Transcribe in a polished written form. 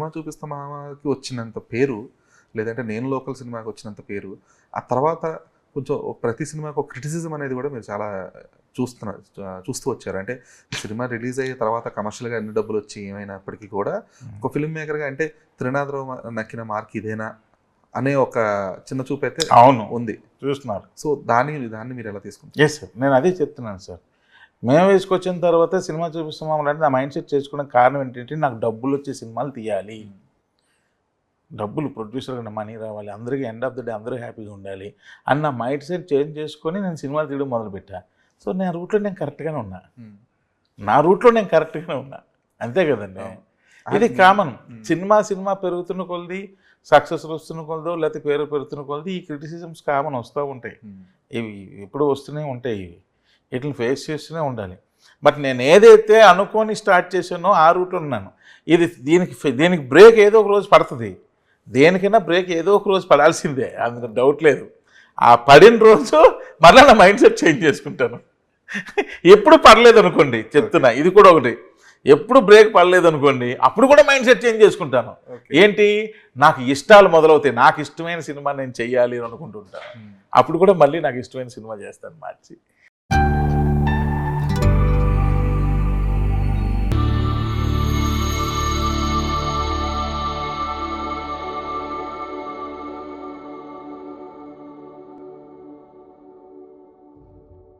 Cinema చూపిస్తా మామకి వచ్చినంత పేరు, లేదంటే నేను లోకల్ సినిమాకి వచ్చినంత పేరు, ఆ తర్వాత కొంచెం ప్రతి సినిమాకి ఒక క్రిటిసిజం అనేది కూడా మీరు చాలా చూస్తూ వచ్చారు. అంటే సినిమా రిలీజ్ అయ్యే తర్వాత కమర్షియల్గా ఎన్ని డబ్బులు వచ్చి ఏమైనప్పటికీ కూడా ఒక ఫిల్మ్ మేకర్గా అంటే త్రినాథరావు నక్కిన మార్క్ ఇదేనా అనే ఒక చిన్న చూపు అయితే ఉంది, చూస్తున్నారు. సో దాన్ని మీరు ఎలా తీసుకుంటారు? ఎస్ సార్, నేను అదే చెప్తున్నాను సార్. మేము వేసుకొచ్చిన తర్వాత సినిమా చూపిస్తున్నామంటే నా మైండ్ సెట్ చేసుకునే కారణం ఏంటంటే నాకు డబ్బులు వచ్చే సినిమాలు తీయాలి, డబ్బులు ప్రొడ్యూసర్గా మనీ రావాలి, అందరికీ ఎండ్ ఆఫ్ ద డే అందరూ హ్యాపీగా ఉండాలి అన్న మైండ్ సెట్ చేంజ్ చేసుకొని నేను సినిమాలు తీయడం మొదలుపెట్టాను. సో నా రూట్లో నేను కరెక్ట్గానే ఉన్నా, అంతే కదండి. ఇది కామన్. సినిమా పెరుగుతున్న కొలది, సక్సెస్ వస్తున్న కొలదో లేకపోతే పేరు పెరుగుతున్న కొలది ఈ క్రిటిసిజమ్స్ కామన్ వస్తూ ఉంటాయి. ఇవి ఎప్పుడు వస్తూనే ఉంటాయి, ఇవి వీటిని ఫేస్ చేస్తూనే ఉండాలి. బట్ నేను ఏదైతే అనుకొని స్టార్ట్ చేశానో ఆ రూట్లో ఉన్నాను. ఇది దీనికి బ్రేక్ ఏదో ఒక రోజు పడుతుంది, దేనికైనా బ్రేక్ ఏదో ఒక రోజు పడాల్సిందే, అందులో డౌట్ లేదు. ఆ పడిన రోజు మళ్ళీ నా మైండ్ సెట్ చేంజ్ చేసుకుంటాను. ఎప్పుడు పడలేదు అనుకోండి, చెప్తున్నా ఇది కూడా ఒకటి, ఎప్పుడు బ్రేక్ పడలేదు అనుకోండి అప్పుడు కూడా మైండ్ సెట్ చేంజ్ చేసుకుంటాను. ఏంటి, నాకు ఇష్టాలు మొదలవుతాయి, నాకు ఇష్టమైన సినిమా నేను చెయ్యాలి అని అనుకుంటుంటాను, అప్పుడు కూడా మళ్ళీ నాకు ఇష్టమైన సినిమా చేస్తాను మార్చి.